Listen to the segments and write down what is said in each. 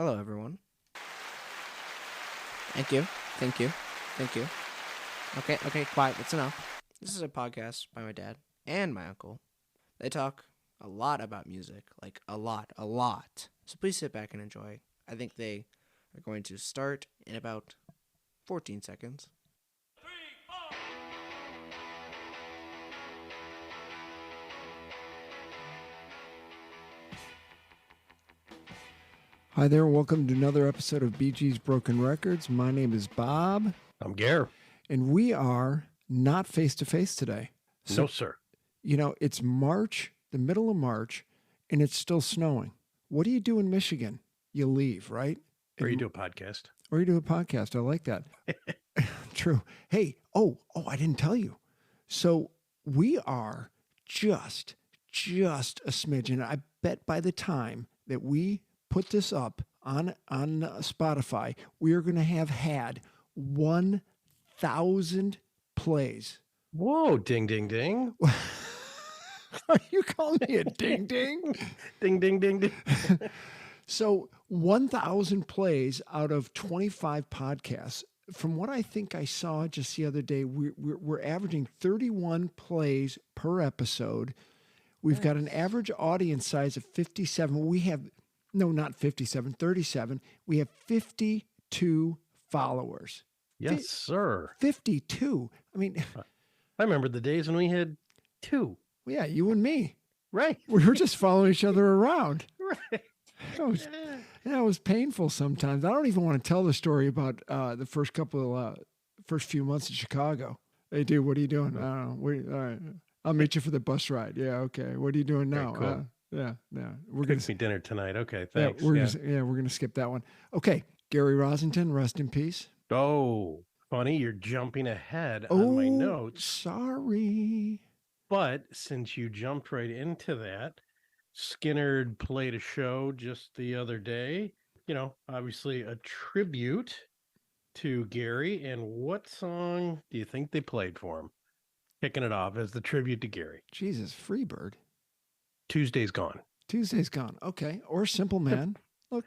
Hello, everyone. Thank you. Thank you. Thank you. Okay, quiet. That's enough. This is a podcast by my dad and my uncle. They talk a lot about music, like a lot. So please sit back and enjoy. I think they are going to start in about 14 seconds. Hi there, welcome to another episode of BG's Broken Records. My name is Bob. I'm Gare. And we are not face-to-face today. No, sir. You know, it's March, the middle of March, and it's still snowing. What do you do in Michigan? You leave, right? Or you do a podcast. Or you do a podcast. I like that. True. Hey, I didn't tell you. So we are just a smidgen. I bet by the time that we put this up on Spotify, we are going to have had 1,000 plays. Whoa, ding, ding, ding. Are you calling me a ding, ding? Ding, ding, ding, ding. So 1,000 plays out of 25 podcasts. From what I think I saw just the other day, we're averaging 31 plays per episode. We've got an average audience size of 57. We have... No, not 57, 37. We have 52 followers. Yes, sir. 52. I mean, I remember the days when we had 2. Yeah, you and me. Right. We were just following each other around. Right. It was painful sometimes. I don't even want to tell the story about the first few months in Chicago. Hey, dude, what are you doing? I don't know. All right. I'll meet you for the bus ride. Yeah, okay. What are you doing now? Okay, cool. Yeah. We're going to dinner tonight. Okay, thanks. We're going to skip that one. Okay, Gary Rosington, rest in peace. Oh, funny, you're jumping ahead on my notes. Sorry. But since you jumped right into that, Skinner played a show just the other day. You know, obviously a tribute to Gary. And what song do you think they played for him? Kicking it off as the tribute to Gary. Jesus, Freebird. Tuesday's Gone. Okay. Or Simple Man. Look.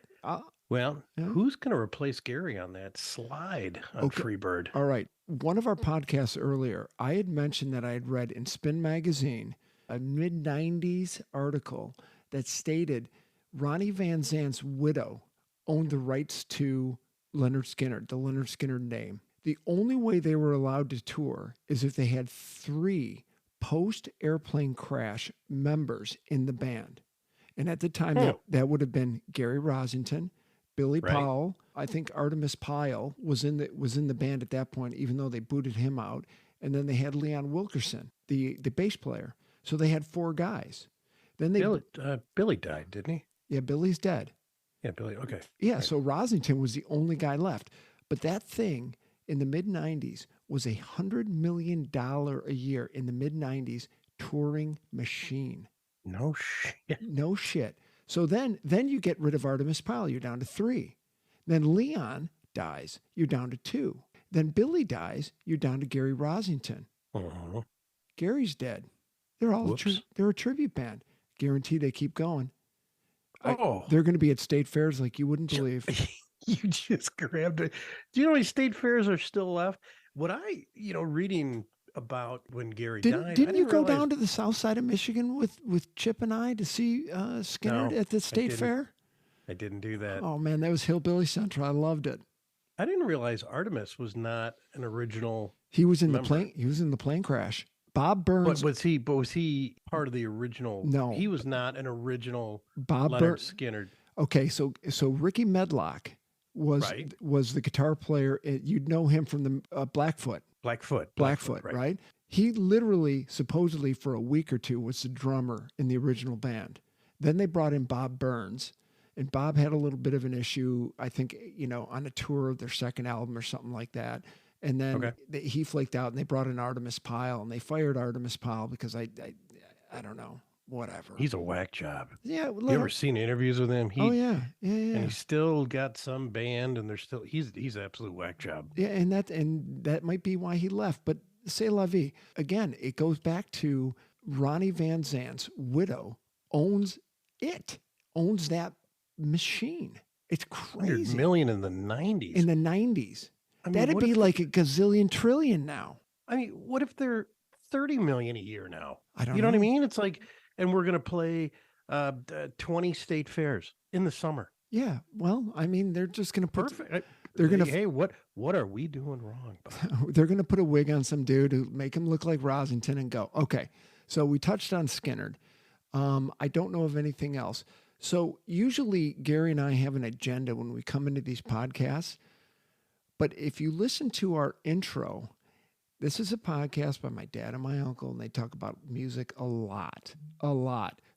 Who's going to replace Gary on that slide on Freebird? All right. One of our podcasts earlier, I had mentioned that I had read in Spin Magazine a mid-90s article that stated Ronnie Van Zant's widow owned the rights to Lynyrd Skynyrd, the Lynyrd Skynyrd name. The only way they were allowed to tour is if they had 3 post-airplane crash members in the band. And at the time, that would have been Gary Rosington, Billy Powell. I think Artemis Pyle was in the band at that point, even though they booted him out. And then they had Leon Wilkerson, the bass player. So they had 4 guys. Then Billy died, didn't he? Yeah, Billy's dead. Yeah, Billy. Okay. Yeah, so Rosington was the only guy left. But that thing in the mid-90s was $100 million a year in the mid-90s touring machine. No shit. No shit. So then you get rid of Artemis Pyle. You're down to 3. Then Leon dies. You're down to 2. Then Billy dies. You're down to Gary Rosington. Uh-huh. Gary's dead. They're all they're a tribute band. Guarantee they keep going. They're going to be at state fairs like you wouldn't believe. You just grabbed it. Do you know how many state fairs are still left? What reading about when Gary died. Didn't you go down to the south side of Michigan with Chip and I to see Skynyrd at the state fair? I didn't do that. Oh man, that was Hillbilly Central. I loved it. I didn't realize Artemis was not an original. He was in the plane. He was in the plane crash. Bob Burns. Was he part of the original? No, he was not an original. Bob Burns Skynyrd. Okay, so Ricky Medlock was the guitar player. You'd know him from the Blackfoot. Blackfoot, right? He literally, supposedly for a week or two, was the drummer in the original band. Then they brought in Bob Burns, and Bob had a little bit of an issue, I think, on a tour of their second album or something like that. And then he flaked out, and they brought in Artemis Pyle, and they fired Artemis Pyle because I don't know, whatever. He's a whack job. Yeah. You ever seen interviews with him? Yeah. And he's still got some band, and he's an absolute whack job. Yeah, and that might be why he left. But c'est la vie. Again, it goes back to Ronnie Van Zant's widow owns that machine. It's 100 crazy. million in the 90s. In the 90s. I mean, That'd what be if like a gazillion trillion now. I mean, what if they're 30 million a year now? I don't You know what I know. mean? It's like, and we're going to play 20 state fairs in the summer. Yeah. Well, I mean, they're just going to put. Perfect. They're gonna. Hey, what are we doing wrong, Bob? They're going to put a wig on some dude who make him look like Rosington and go. Okay. So we touched on Skinnerd. I don't know of anything else. So usually Gary and I have an agenda when we come into these podcasts. But if you listen to our intro, this is a podcast by my dad and my uncle, and they talk about music a lot.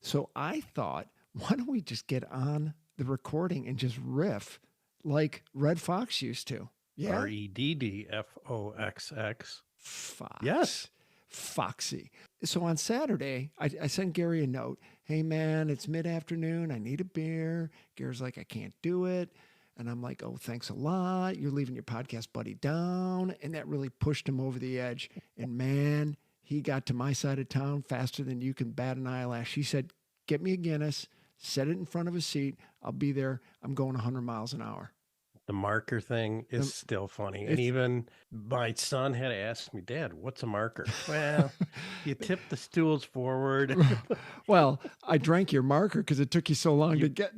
So I thought, why don't we just get on the recording and just riff like Red Fox used to? Yeah. REDDFOXX. Fox. Yes. Foxy. So on Saturday, I sent Gary a note. Hey, man, it's mid-afternoon. I need a beer. Gary's like, I can't do it. And I'm like, oh, thanks a lot. You're leaving your podcast buddy down. And that really pushed him over the edge. And man, he got to my side of town faster than you can bat an eyelash. He said, get me a Guinness, set it in front of a seat. I'll be there. I'm going 100 miles an hour. The marker thing is still funny. And even my son had to ask me, Dad, what's a marker? Well, you tip the stools forward. Well, I drank your marker because it took you so long to get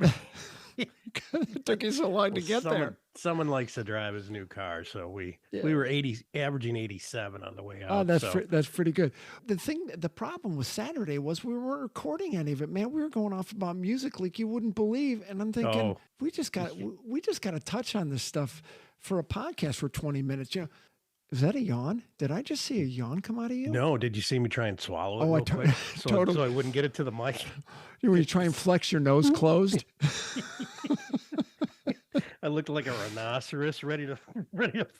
it took you so long to get there. Someone likes to drive his new car, so we were averaging 87 on the way out. Oh, that's pretty good. The problem with Saturday was we weren't recording any of it, man. We were going off about music like you wouldn't believe, and I'm thinking we just got to touch on this stuff for a podcast for 20 minutes. You know, is that a yawn? Did I just see a yawn come out of you? No. Did you see me try and swallow it real quick? Totally. So I wouldn't get it to the mic. When you try and flex your nose closed. I looked like a rhinoceros ready to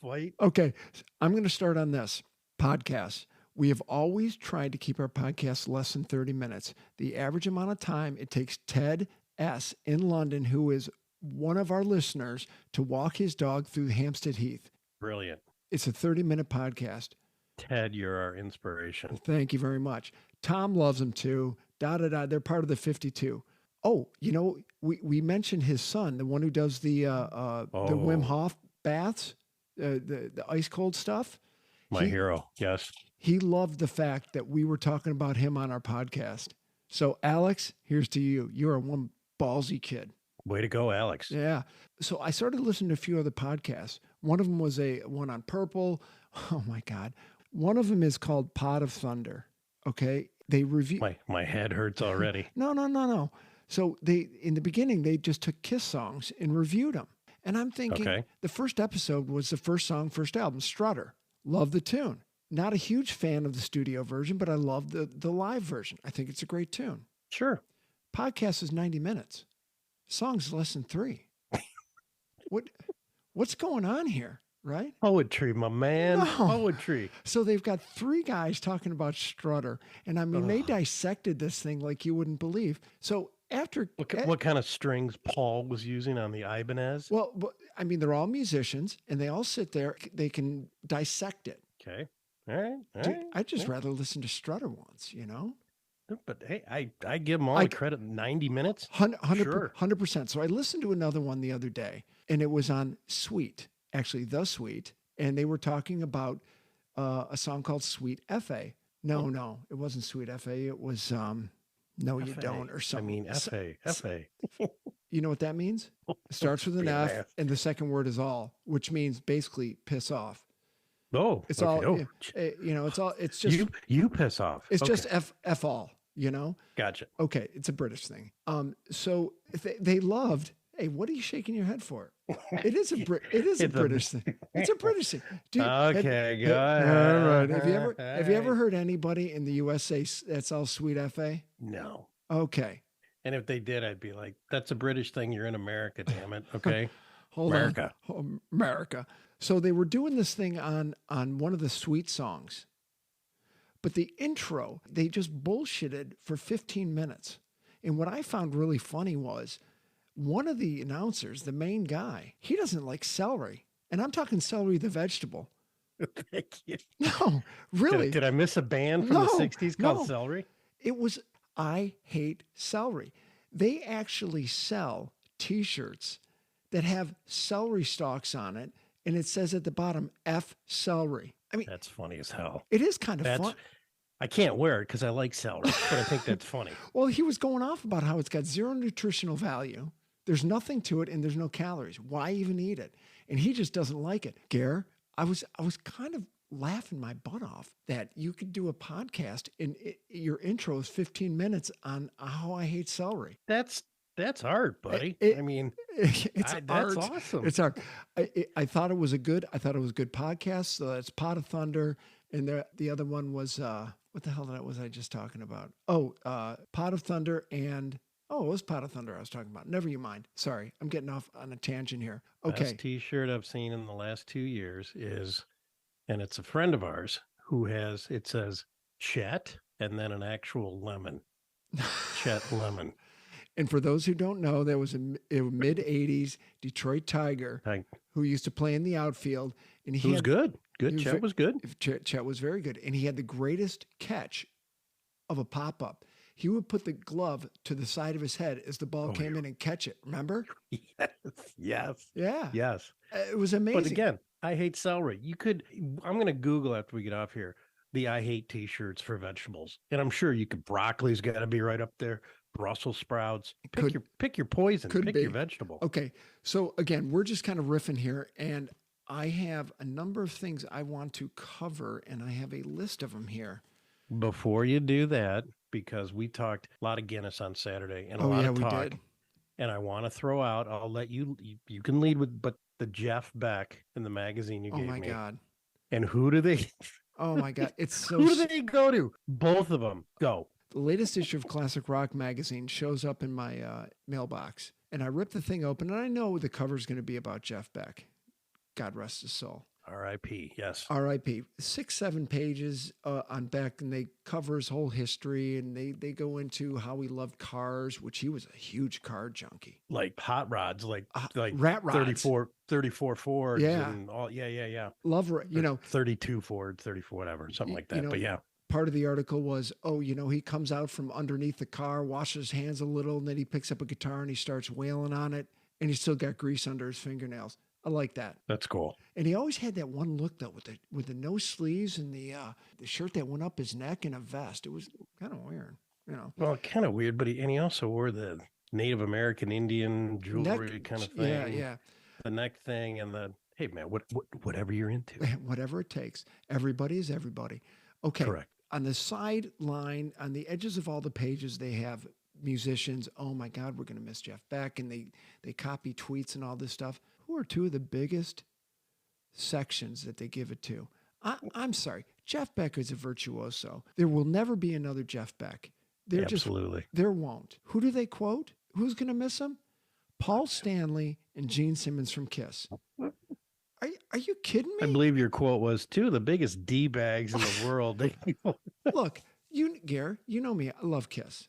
fight. Okay, I'm going to start on this podcast. We have always tried to keep our podcasts less than 30 minutes. The average amount of time it takes Ted S. in London, who is one of our listeners, to walk his dog through Hampstead Heath. Brilliant. It's a 30-minute podcast. Ted, you're our inspiration. Thank you very much. Tom loves them too. They're part of the 52. Oh, you know, we mentioned his son, the one who does the Wim Hof baths, the ice cold stuff. My hero, yes. He loved the fact that we were talking about him on our podcast. So, Alex, here's to you. You are one ballsy kid. Way to go, Alex. Yeah. So I started listening to a few other podcasts. One of them was one on Purple. Oh, my God. One of them is called Pod of Thunder. Okay. They review. My head hurts already. No. So in the beginning, they just took Kiss songs and reviewed them. And I'm thinking the first episode was the first song, first album, Strutter. Love the tune. Not a huge fan of the studio version, but I love the live version. I think it's a great tune. Sure. Podcast is 90 minutes. Song's less than 3. What's going on here, right? Poetry, my man. No. Poetry. So they've got 3 guys talking about Strutter. And I mean, they dissected this thing like you wouldn't believe. So after... What kind of strings Paul was using on the Ibanez? Well, I mean, they're all musicians, and they all sit there. They can dissect it. Okay. All right. Dude, I'd just rather listen to Strutter once, you know? But hey, I give them all the credit. 90 minutes? 100%. So I listened to another one the other day, and it was on Sweet, actually The Sweet, and they were talking about a song called Sweet F.A. No, it wasn't Sweet F.A. It was... No, you don't, or something. I mean, F.A. You know what that means? It starts with an F, and the second word is all, which means basically piss off. Oh, it's all, you know, it's just... You piss off. It's just F all, you know? Gotcha. Okay, it's a British thing. So they loved... Hey, what are you shaking your head for? It is a British thing. It's a British thing. Dude, okay, go ahead. All right. Have you ever heard anybody in the US say that's all Sweet F.A.? No. Okay. And if they did, I'd be like, that's a British thing. You're in America, damn it. Okay. Hold America. on. Oh, America. So they were doing this thing on one of the Sweet songs. But the intro, they just bullshitted for 15 minutes. And what I found really funny was one of the announcers, the main guy, he doesn't like celery. And I'm talking celery, the vegetable. Thank you. No, really. Did I miss a band from the 60s called Celery? It was I Hate Celery. They actually sell T-shirts that have celery stalks on it, and it says at the bottom, F celery. I mean, That's funny as hell. it is kind of That's fun. I can't wear it because I like celery, but I think that's funny. Well, he was going off about how it's got zero nutritional value. There's nothing to it and there's no calories. Why even eat it? And he just doesn't like it. Gare, I was kind of laughing my butt off that you could do a podcast and your intro is 15 minutes on how I hate celery. That's art, buddy. I mean, it's that's art. awesome. It's art. I thought it was a good podcast. So that's Pot of Thunder, and the other one was what the hell was I just talking about? Oh, Pot of Thunder and it was Pot of Thunder I was talking about. Never you mind. Sorry, I'm getting off on a tangent here. Okay. Best T-shirt I've seen in the last 2 years is, and it's a friend of ours who it says Chet and then an actual lemon. Chet Lemon. And for those who don't know, there was a mid 80s Detroit Tiger who used to play in the outfield. And he was good. Chet was good. Chet was very good. And he had the greatest catch of a pop-up. He would put the glove to the side of his head as the ball came in and catch it. Remember? Yes. Yeah. Yes. It was amazing. But again, I hate celery. I'm going to Google after we get off here, the I hate t-shirts for vegetables. And I'm sure broccoli's got to be right up there. Brussels sprouts. Pick your poison. Pick your vegetable. Okay. So again, we're just kind of riffing here, and I have a number of things I want to cover, and I have a list of them here. Before you do that, because we talked a lot of Guinness on Saturday and a lot of talk. We did. And I want to throw out, I'll let you can lead with, but the Jeff Beck in the magazine you gave me. Oh my God. And who do they? Oh my God. It's so. Who do they go to? Both of them. Go. The latest issue of Classic Rock magazine shows up in my mailbox, and I rip the thing open, and I know the cover is going to be about Jeff Beck. God rest his soul. R.I.P. Yes. R.I.P. 6-7 pages on Beck, and they cover his whole history, and they go into how he loved cars, which he was a huge car junkie. Like hot rods, like rat rods. 34 Fords. Yeah. And all, yeah. Love, 32 Ford, 34, whatever, something like that. But yeah. Part of the article was, he comes out from underneath the car, washes his hands a little, and then he picks up a guitar and he starts wailing on it, and he's still got grease under his fingernails. I like that. That's cool. And he always had that one look though, with the no sleeves and the shirt that went up his neck and a vest. It was kind of weird, Well, kind of weird, but he also wore the Native American Indian jewelry kind of thing. Yeah. The neck thing and hey man, whatever you're into. Whatever it takes. Everybody is everybody. Okay. Correct. On the sideline, on the edges of all the pages, they have musicians. Oh my God, we're going to miss Jeff Beck. And they copy tweets and all this stuff. Who are two of the biggest sections that they give it to? I'm sorry. Jeff Beck is a virtuoso. There will never be another Jeff Beck. Absolutely. There won't. Who do they quote? Who's going to miss him? Paul Stanley and Gene Simmons from Kiss. Are you kidding me? I believe your quote was two of the biggest D-bags in the world. Look, Gare, you know me. I love Kiss.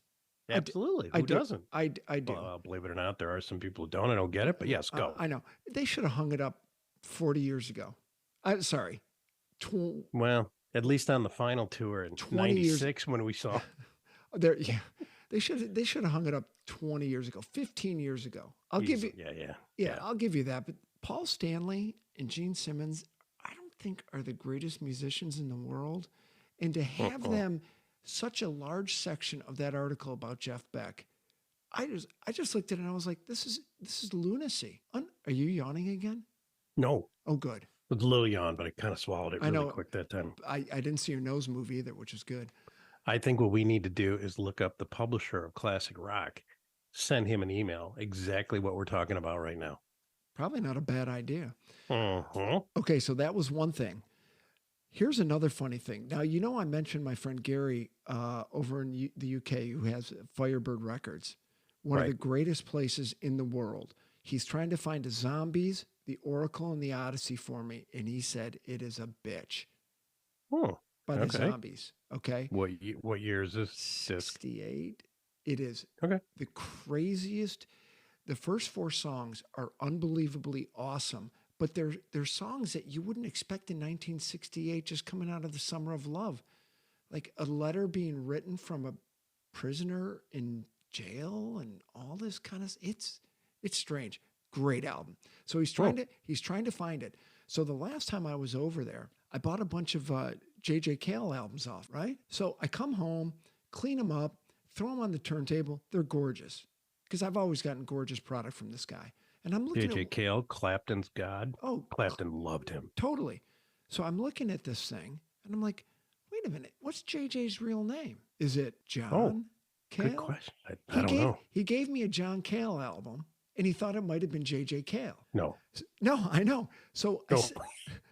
Absolutely. Who doesn't? I do. Well, believe it or not, there are some people who don't. I don't get it, but yes, go. I know. They should have hung it up 40 years ago. Sorry. Well, at least on the final tour in 96 when we saw. They should have hung it up 20 years ago, 15 years ago. I'll give you. Yeah, I'll give you that. But Paul Stanley and Gene Simmons, I don't think are the greatest musicians in the world. And to have them, such a large section of that article about Jeff Beck, I just looked at it and I was like, this is lunacy. Are you yawning again? No. Oh, good. It was a little yawn, but I kind of swallowed it really quick that time. I didn't see your nose move either, which is good. I think what we need to do is look up the publisher of Classic Rock, send him an email, exactly what we're talking about right now. Probably not a bad idea. Uh-huh. Okay, so that was one thing. Here's another funny thing. Now, I mentioned my friend Gary over in the UK who has Firebird Records, one of the greatest places in the world. He's trying to find the Zombies, the Oracle, and the Odyssey for me, and he said it is a bitch. By the Zombies. Okay. What year is this? 68. It is the craziest. The first 4 songs are unbelievably awesome, but they're songs that you wouldn't expect in 1968 just coming out of the summer of love. Like a letter being written from a prisoner in jail and all this kind of, it's strange. Great album. So he's trying to find it. So the last time I was over there, I bought a bunch of J.J. Cale albums off, right? So I come home, clean them up, throw them on the turntable. They're gorgeous because I've always gotten gorgeous product from this guy. And I'm looking J.J. at Cale, Clapton's God. oh, Clapton loved him. totally. So I'm looking at this thing and I'm like, wait a minute, what's JJ's real name? Is it John Cale? Good question. I don't know. He gave me a John Cale album and he thought it might have been JJ Cale. No, I know. So no.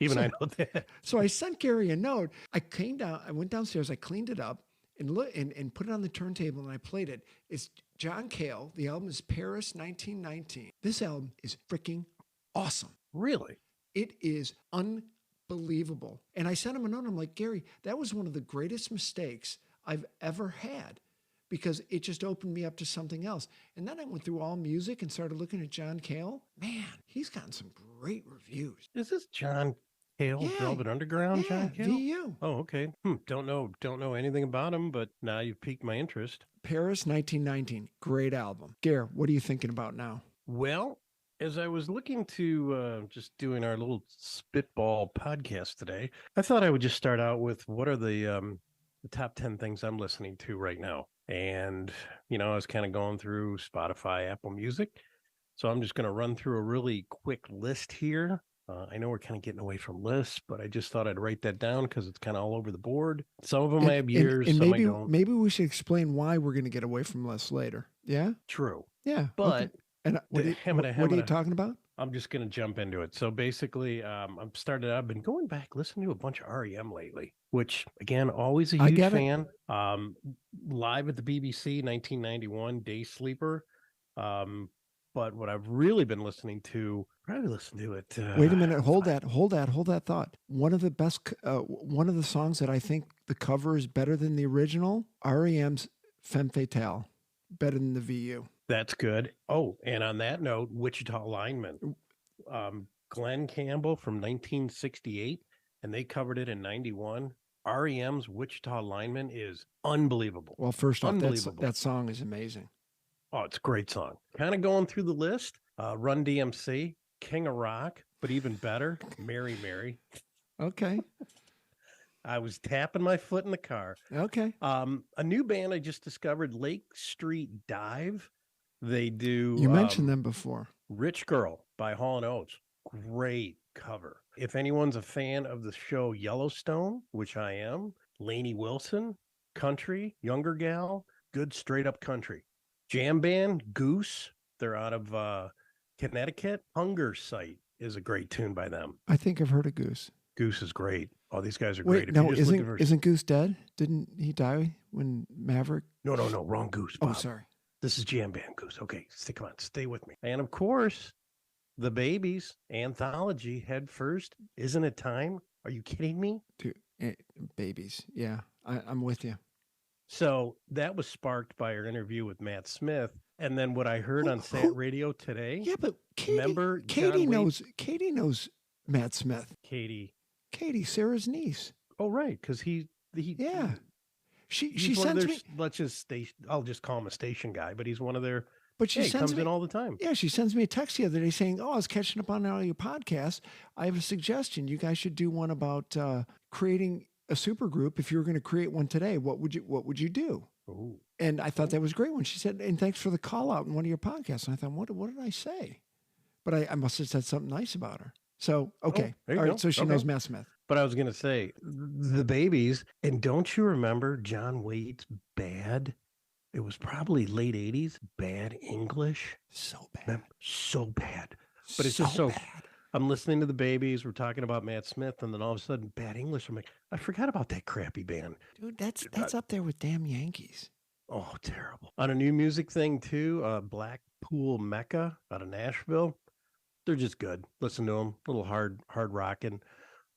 I know that. So I sent Gary a note. I went downstairs, I cleaned it up and put it on the turntable and I played it. It's John Cale. The album is Paris 1919. This album is freaking awesome. Really? It is unbelievable. And I sent him a note. I'm like, Gary, that was one of the greatest mistakes I've ever had because it just opened me up to something else. And then I went through all music and started looking at John Cale. Man, he's gotten some great reviews. Is this John Cale, Velvet Underground? Yeah, John Cale? VU. Oh, okay. Don't know anything about him, but now you've piqued my interest. Paris 1919, great album. Gare, what are you thinking about now? Well, as I was looking to just doing our little spitball podcast today, I thought I would just start out with what are the top 10 things I'm listening to right now. And, I was kind of going through Spotify, Apple Music. So I'm just going to run through a really quick list here. I know we're kind of getting away from lists, but I just thought I'd write that down because it's kind of all over the board. Some of them I have years, some I don't. Maybe we should explain why we're going to get away from lists later. Yeah? True. Yeah. But okay. And what are you talking about? I'm just going to jump into it. So basically, I've been going back, listening to a bunch of REM lately, which again, always a huge fan. Live at the BBC, 1991, Day Sleeper. But what I've really been listening to, probably listen to it. Wait a minute. Hold that thought. One of the songs that I think the cover is better than the original, REM's Femme Fatale, better than the VU. That's good. Oh, and on that note, Wichita Lineman, Glenn Campbell from 1968, and they covered it in 91. REM's Wichita Lineman is unbelievable. Well, first off, that song is amazing. Oh, it's a great song. Kind of going through the list, Run DMC, King of Rock, but even better, Mary Mary. Okay. I was tapping my foot in the car. Okay. A new band I just discovered, Lake Street Dive. They do. You mentioned them before. Rich Girl by Hall & Oates. Great cover. If anyone's a fan of the show Yellowstone, which I am, Lainey Wilson, country, younger gal, good straight up country. Jam band, Goose. They're out of Connecticut. Hunger Site is a great tune by them. I think I've heard of Goose. Goose is great. Oh, these guys are great. If no, isn't Goose dead? Didn't he die when Maverick? No, wrong Goose, Bob. Oh, sorry. This is Jam Band Goose. Okay, stay with me. And of course, the Babies anthology Head First. Isn't it time? Are you kidding me? Dude, Babies. Yeah, I'm with you. So that was sparked by our interview with Matt Smith. And then what I heard on Sat Radio today. Yeah, but Katie knows Matt Smith. Katie, Sarah's niece. Oh, right. Because he yeah. She sends me. I'll just call him a station guy, but he's one of their. But she comes in all the time. Yeah, she sends me a text the other day saying, "Oh, I was catching up on all your podcasts. I have a suggestion. You guys should do one about creating a super group. If you were going to create one today, what would you do?" Ooh. And I thought that was great when she said, "And thanks for the call out in one of your podcasts." And I thought, what did I say? But I must have said something nice about her. So okay, all right. So she knows Matt Smith. But I was going to say, the Babies, and don't you remember John Waite's Bad? It was probably late 80s, Bad English. So bad. So bad. But it's just so bad. I'm listening to the Babies, we're talking about Matt Smith, and then all of a sudden, Bad English. I'm like, I forgot about that crappy band. Dude, that's up there with damn Yankees. Oh, terrible. On a new music thing, too, Blackpool Mecca out of Nashville. They're just good. Listen to them. A little hard rocking.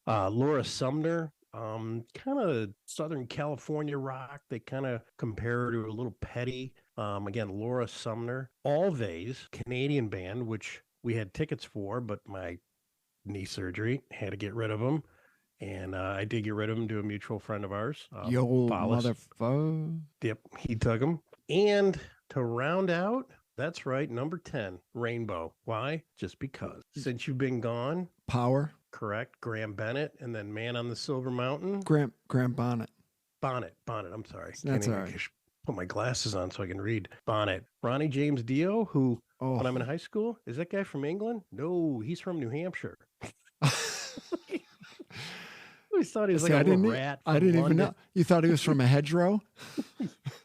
Laura Sumner, kind of Southern California rock. They kind of compare her to a little Petty. Again, Laura Sumner. Always, Canadian band, which we had tickets for, but my knee surgery had to get rid of them. And I did get rid of them to a mutual friend of ours. Yo, motherfucker. Yep, he took them. And to round out That's right. Number 10, Rainbow. Why? Just because. Since You've Been Gone, Power. correct. Graham Bennett, and then Man on the Silver Mountain. Graham Bonnet. Bonnet. I'm sorry. That's Can't all even right. put my glasses on so I can read. Bonnet. Ronnie James Dio, who, Oh. when I'm in high school, is that guy from England? No, he's from New Hampshire. I always thought he was like a little rat. I didn't even know. You thought he was from a hedgerow?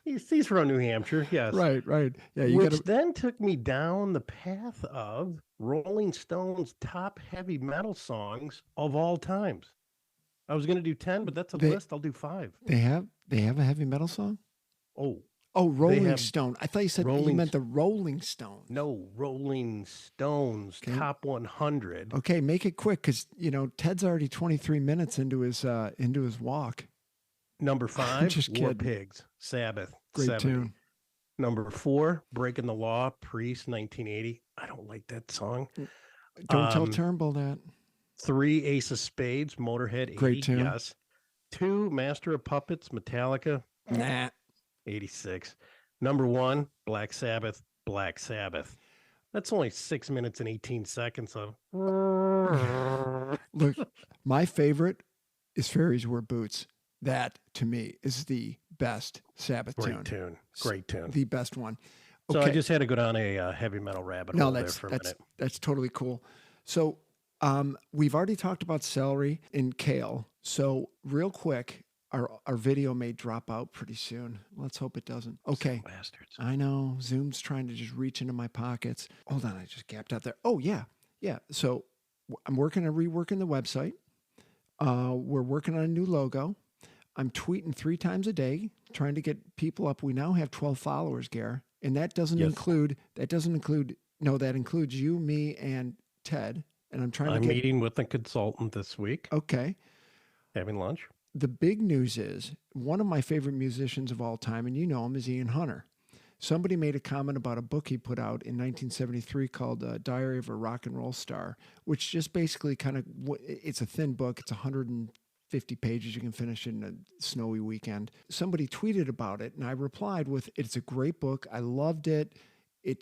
He's from New Hampshire, yes. Right. Yeah, Which then took me down the path of Rolling Stone's top heavy metal songs of all times. I was going to do 10, but that's a list. I'll do 5. They have a heavy metal song? Oh, Rolling Stone. I thought you said you meant the Rolling Stone. No, Rolling Stones top 100. Okay, make it quick because Ted's already 23 minutes into his walk. Number 5, just War kidding. Pigs, Sabbath, Great 70. tune. Number 4, Breaking the Law, Priest, 1980. I don't like that song. Don't tell Turnbull that. 3, Ace of Spades, Motorhead, 80. Great tune. Yes. 2, Master of Puppets, Metallica. Nah. 86. Number 1, Black Sabbath. That's only 6 minutes and 18 seconds of. Look, my favorite is Fairies Wear Boots. That, to me, is the best Sabbath Great tune. The best one. Okay. So I just had to go down a heavy metal rabbit hole there for a minute. That's totally cool. So we've already talked about celery and kale. So real quick, our video may drop out pretty soon. Let's hope it doesn't. Okay. Bastards. I know. Zoom's trying to just reach into my pockets. Hold on. I just gapped out there. Oh, yeah. Yeah. So I'm reworking the website. We're working on a new logo. I'm tweeting 3 times a day, trying to get people up. We now have 12 followers, Gare. And that includes you, me, and Ted. And I'm meeting with a consultant this week. Okay. Having lunch. The big news is one of my favorite musicians of all time, and you know him, is Ian Hunter. Somebody made a comment about a book he put out in 1973 called Diary of a Rock and Roll Star, which just basically it's a thin book. It's 150 pages. You can finish it in a snowy weekend. Somebody tweeted about it, and I replied with, it's a great book. I loved it.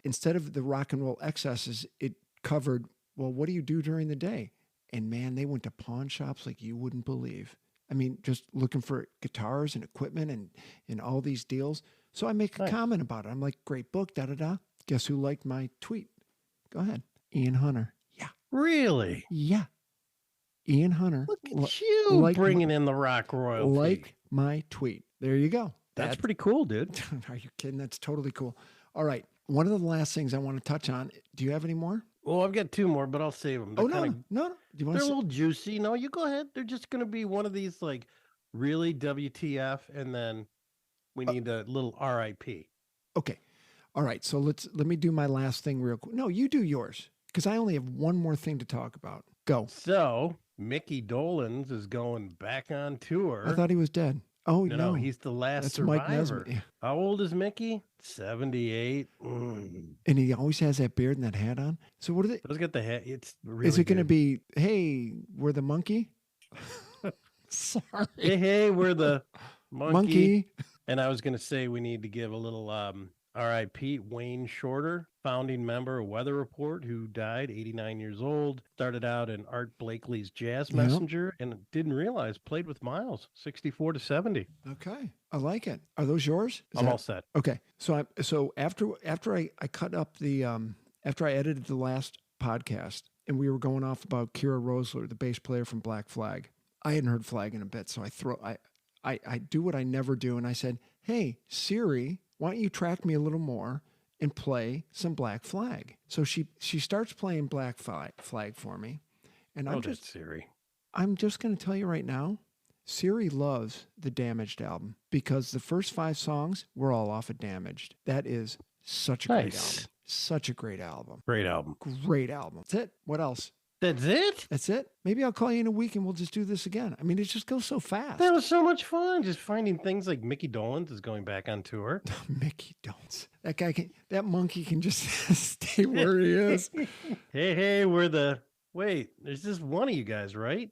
Instead of the rock and roll excesses, it covered, well, what do you do during the day? And man, they went to pawn shops like you wouldn't believe. I mean, just looking for guitars and equipment and all these deals. So I make a comment about it. I'm like, great book, da-da-da. Guess who liked my tweet? Go ahead. Ian Hunter. Yeah. Really? Yeah. Ian Hunter. Look at you bringing in the rock royalty. Like my tweet. There you go. That's pretty cool, dude. Are you kidding? That's totally cool. All right. One of the last things I want to touch on. Do you have any more? Well, I've got 2 more, but I'll save them. No. They're a little juicy. No, you go ahead. They're just going to be one of these, like, really WTF, and then we need a little RIP. Okay. All right. So let me do my last thing real quick. No, you do yours, because I only have one more thing to talk about. Go. So, Mickey Dolenz is going back on tour. I thought he was dead. Oh, no. He's the last survivor. Mike Nesmith. Yeah. How old is Mickey? 78. And he always has that beard and that hat on. So what are they? Let's get the hat. It's really Is it going to be, hey, we're the monkey? Sorry. Hey, we're the monkey. And I was going to say we need to give a little RIP Wayne Shorter, founding member of Weather Report, who died 89 years old, started out in Art Blakely's Jazz Messenger, and didn't realize played with Miles 64-70. Okay. I like it. Are those yours? I'm all set. Okay. So after I cut up after I edited the last podcast and we were going off about Kira Rosler, the bass player from Black Flag, I hadn't heard Flag in a bit. So I do what I never do. And I said, hey, Siri, why don't you track me a little more and play some Black Flag? So she starts playing Black Flag for me. And Siri. I'm just going to tell you right now, Siri loves the Damaged album because the first 5 songs were all off of Damaged. That is such a great album. Such a great album. Great album. Great album. That's it. What else? That's it? That's it. Maybe I'll call you in a week and we'll just do this again. I mean, it just goes so fast. That was so much fun. Just finding things like Mickey Dolenz is going back on tour. Mickey Dolenz. That monkey can just stay where he is. Hey, wait, there's just one of you guys, right?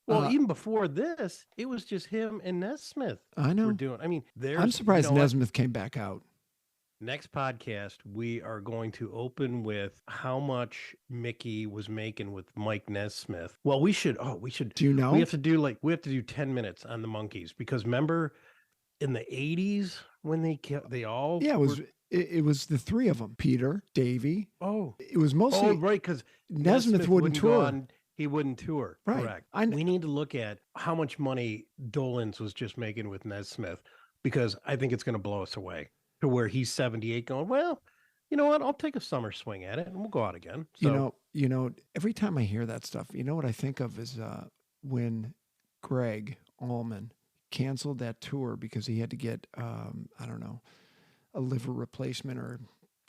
Well, even before this, it was just him and Nesmith. I know. I'm surprised Nesmith came back out. Next podcast, we are going to open with how much Mickey was making with Mike Nesmith. Well, we should. Do you know? We have to do 10 minutes on the Monkees because remember in the 80s when they all Yeah, were, it was the three of them, Peter, Davey. oh It was mostly right, because Nesmith wouldn't tour. He wouldn't tour. Right. Correct. We need to look at how much money Dolenz was just making with Nesmith because I think it's going to blow us away to where he's 78 going, well, you know what? I'll take a summer swing at it and we'll go out again. So, You know, every time I hear that stuff, you know what I think of is when Greg Allman canceled that tour because he had to get, I don't know, a liver replacement or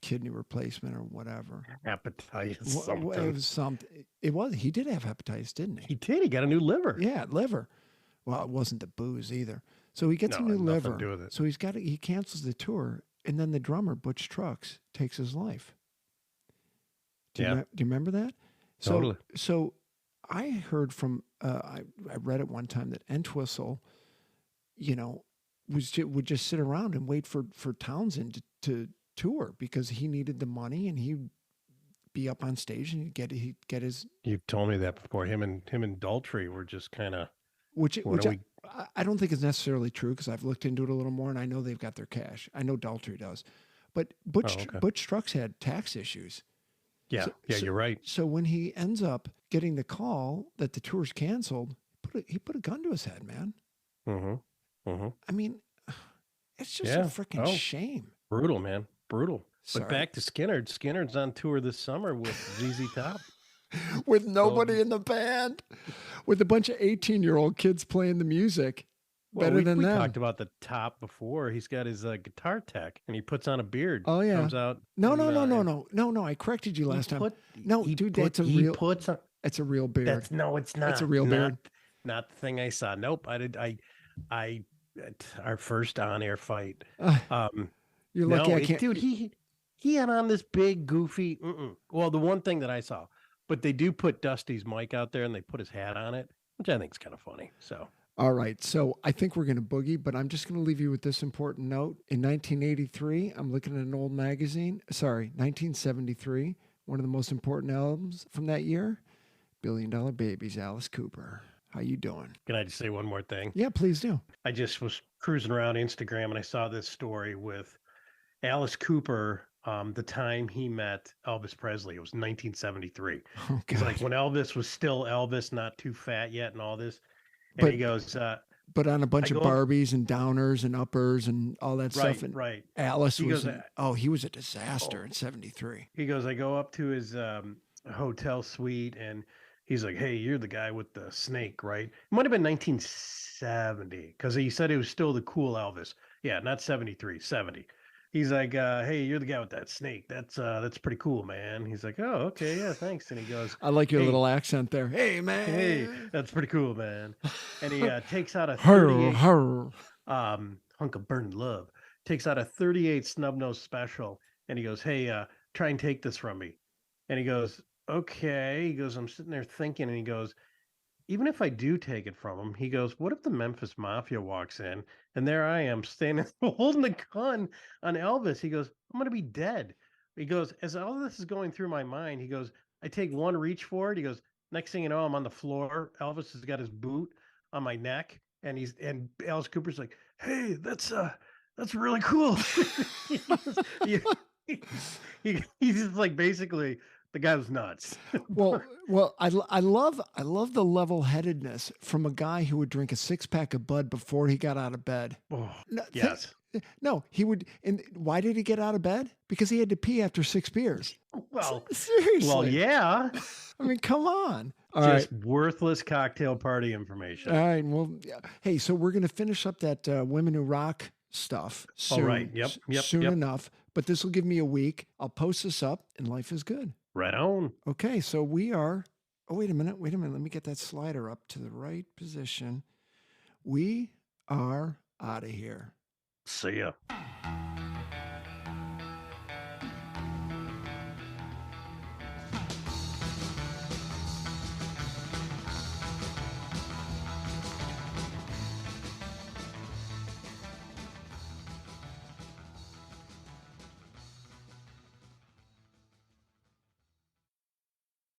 kidney replacement or whatever. hepatitis. It was something. It was. He did have hepatitis, didn't he? He did. He got a new liver. Yeah, liver. Well, it wasn't the booze either. So he gets a new liver. To do with it. So he cancels the tour, and then the drummer Butch Trucks takes his life. Do you remember that? Totally. So I heard from I read it one time that Entwistle, would just sit around and wait for Townsend to tour because he needed the money and he'd be up on stage and he'd get his. You've told me that before. Him and Daltrey were just kind of. Which I don't think is necessarily true because I've looked into it a little more and I know they've got their cash. I know Daltrey does, but Butch Trucks had tax issues. Yeah, you're right. So when he ends up getting the call that the tour's canceled, he put a gun to his head, man. I mean, it's just a freaking shame. Brutal, man. Brutal. Sorry. But back to Skynyrd. Skynyrd's on tour this summer with ZZ Top. With nobody in the band, with a bunch of 18-year-old kids playing the music better than them. We talked about the Top before. He's got his guitar tech, and he puts on a beard. Oh yeah, comes out. No. I corrected you last time. It's a real beard. It's not. It's a real beard. Not the thing I saw. Nope. I our first on-air fight. You're lucky I can't. Dude, he had on this big goofy. Well, the one thing that I saw. But they do put Dusty's mic out there and they put his hat on it, which I think is kind of funny. So, all right. So I think we're going to boogie, but I'm just going to leave you with this important note. In 1983, I'm looking at an old magazine. Sorry, 1973, one of the most important albums from that year, $1 Billion Babies, Alice Cooper. How you doing? Can I just say one more thing? Yeah, please do. I just was cruising around Instagram and I saw this story with Alice Cooper. The time he met Elvis Presley, it was 1973. Oh, he's like when Elvis was still Elvis, not too fat yet, and all this. And he goes, but on a bunch of Barbies and downers and uppers and all that stuff. And right. Alice he was a disaster in 73. He goes, I go up to his hotel suite and he's like, hey, you're the guy with the snake, right? It might have been 1970 because he said it was still the cool Elvis. Yeah, not 73, 70. He's like, hey, you're the guy with that snake. That's pretty cool, man. He's like, oh, okay, yeah, thanks. And he goes, I like your little accent there. Hey, man. Hey, that's pretty cool, man. And he takes out a 38 hunk of burning love. Takes out a 38 snub nose special, and he goes, hey, try and take this from me. And he goes, okay. He goes, I'm sitting there thinking, and he goes, even if I do take it from him, he goes, what if the Memphis Mafia walks in and there I am standing holding the gun on Elvis? He goes, I'm going to be dead. He goes, as all this is going through my mind, he goes, I take one reach for it. He goes, next thing you know, I'm on the floor. Elvis has got his boot on my neck and Alice Cooper's like, hey, that's really cool. He's just like, basically, the guy was nuts. Well, I love the level-headedness from a guy who would drink a 6-pack of Bud before he got out of bed. Oh, yes. No, he would. And why did he get out of bed? Because he had to pee after 6 beers. Well, seriously. Well, yeah. I mean, come on. Just worthless cocktail party information. All right. Well, hey, so we're going to finish up that Women Who Rock stuff soon. All right. Yep. Soon enough. But this will give me a week. I'll post this up, and life is good. Right on. Okay, so we are. Oh, wait a minute. Let me get that slider up to the right position. We are out of here. See ya.